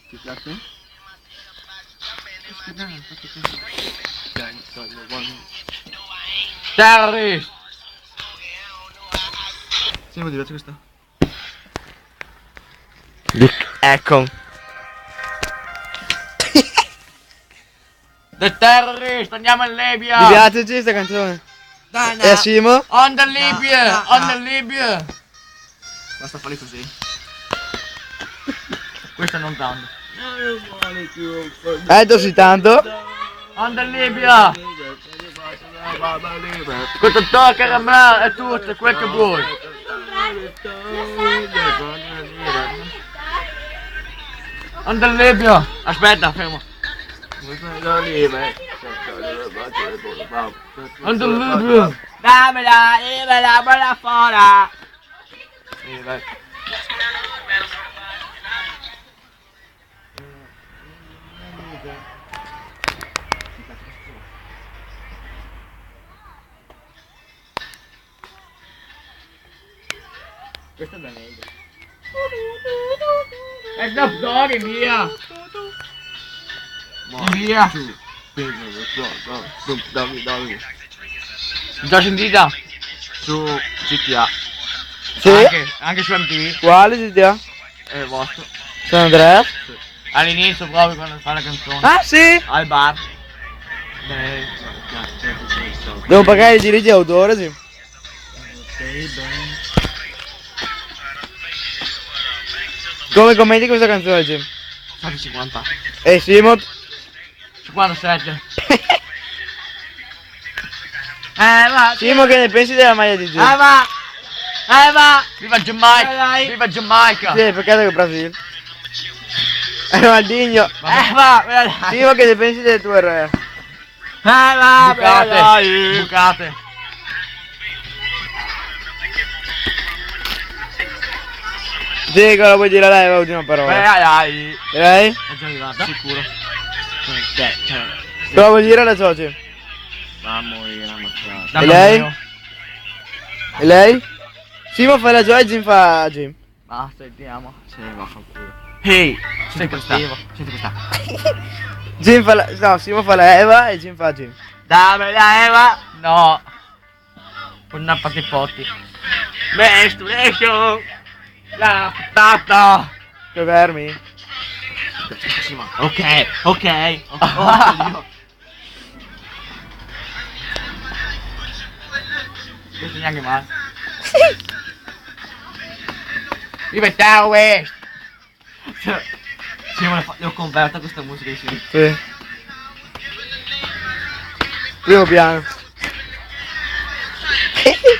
Ti piace? Terrorist! Sì, ma ti piace questa? Ecco. The Terrorist! Andiamo in Libia! Mi piace questa canzone? Dai, E a Simo? On the Libya! No. On the Libya! Basta farli così. Questo non tanto. Così tanto? On the Libya! Questo tocca a me e tutto, quel che vuoi. On the Libya! Aspetta, fermo. On the Libya! Dammela, bella fora! Questo è da meglio. E Snoop Dogg, via! Via! Già sentita? Su GTA. Sì? Anche su MTV. Quale GTA? È il vostro. San Andreas? All'inizio proprio quando fa la canzone. Ah sì? Al bar. Devo pagare i diritti d'autore, sì. Come commenti questa canzone, Jim? 150. E Simo? 57. Va! Simo, che ne pensi della maglia di Jim? va! Va! Viva Giamaica! Dai. Viva Giamaica! Sì, peccato che Brasil. Ronaldinho. Va! Simo, che ne pensi del tuo re? Va, Bucate! Bucate! Sì, cosa vuoi dire a lei l'ultima parola? Dai! Lei? È già arrivata? Sicuro. Cosa vuoi dire alla socia? Va a morire, ammazzata. Dammi E lei? un mio. E lei? Simo fa la Joy e Jim fa Jim. Basta, andiamo. Sì, vaffanculo. Ehi, Sei cattivo. Senti questa. Jim fa la... No, Simo fa la Eva e Jim fa Jim. Dammela Eva! No! Una patipotti. Best ratio! La patata! Che fermi? Ok. Questo neanche male. Viva il Terrorist! Sì, ma devo convertire questa musica di sì. Sì. Primo piano.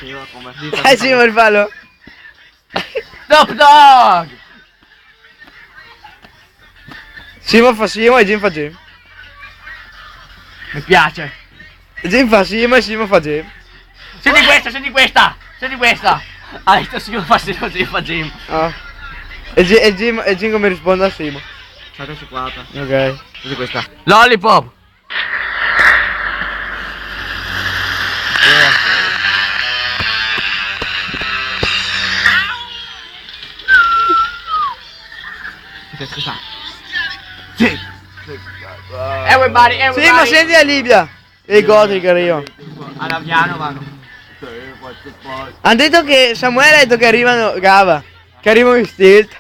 Sì, l'ho convertita. Simo, rifallo. Snoop Dogg! Simo fa Simo e Jim fa Jim. Mi piace! Jim fa Simo e Simo fa Jim. Senti questa, senti questa! Senti questa! Ah, sto sicuro fastidio così fa Jim. Ah. E Jim come risponde a Simo. 150. Ok. Senti questa. Lollipop! Senti questa. Sì. Everybody, Sì, ma senti la Libia. E i goti che arrivano. Alla piano vanno. Hanno detto che Samuele ha detto che arrivano Gava. Che arrivano in stilt.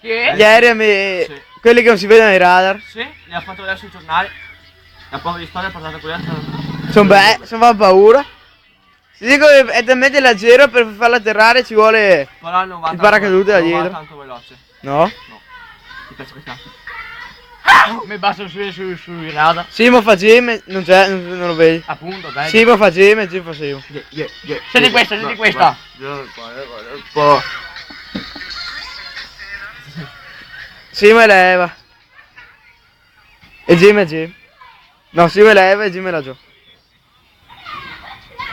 Che? Gli aerei, Sì. quelli che non si vedono ai radar. Sì, le ha fatto vedere sui giornali. La poca di storia ha portato qui a... Sono paura. Ti dico che è talmente leggero per farla atterrare ci vuole... Però non va Il paracadute da non va dietro. tanto veloce. No? Ti piace questa? Mi basta sui radar. Simo fa Jim e non c'è, non lo vedi. Appunto, dai. Simo fa Jim e Jim fa Simo. Senti questa, senti questa. Simo e la Eva. E Jim e Jim. No, Simo e la Eva e Jim e la Gio.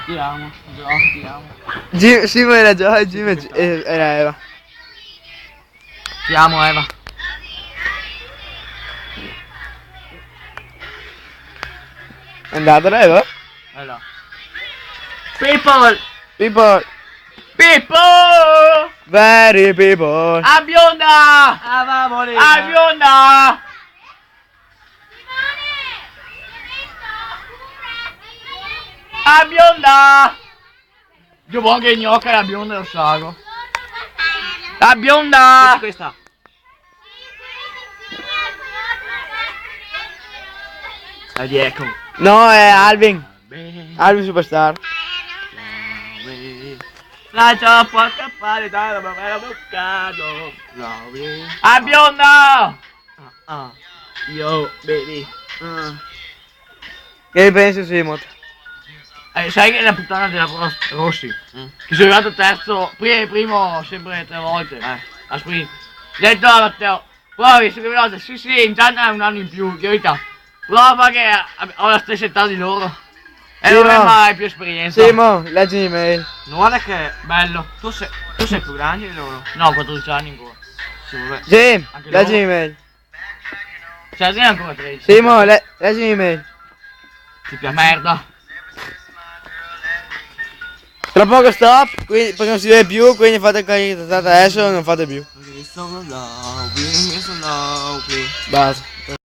Ti amo. Ti amo. Simo e la Gio e Jim e la Eva. Ti amo Eva. È andata la Eva? Allora. People! People! People! Very people! A bionda! Avamo amore. Ah, bionda! Ah, bionda! Io voglio che gnocca la bionda lo sago. La bionda! Questa. Dai, ecco. No, è Alvin. Alvin Superstar. La ciappa scappare dalla bambera boccato. Ah, bionda! Yo, baby. Che ne pensi, Simon? Sai che è la puttana della Rossi? Che sono arrivato terzo, primo sempre 3 volte. A sprint. Ho detto a Matteo, provi, se veloce, sì, intanto è un anno in più, che verità. Prova che ho la stessa età di loro. E Sì, non è no. mai più esperienza. Simon, leggi l'email. Guarda che Bello. tu sei più grande di loro. No, 14 anni ancora. Sì, vabbè. Jim, Anche leggi loro? l'email. Cioè, te ne ancora 13. Simon, leggi l'email. Ti piace? Merda. Tra poco stop, quindi poi non si vede più, quindi fate caricata adesso, non fate più. Mi sono low, please. Basta.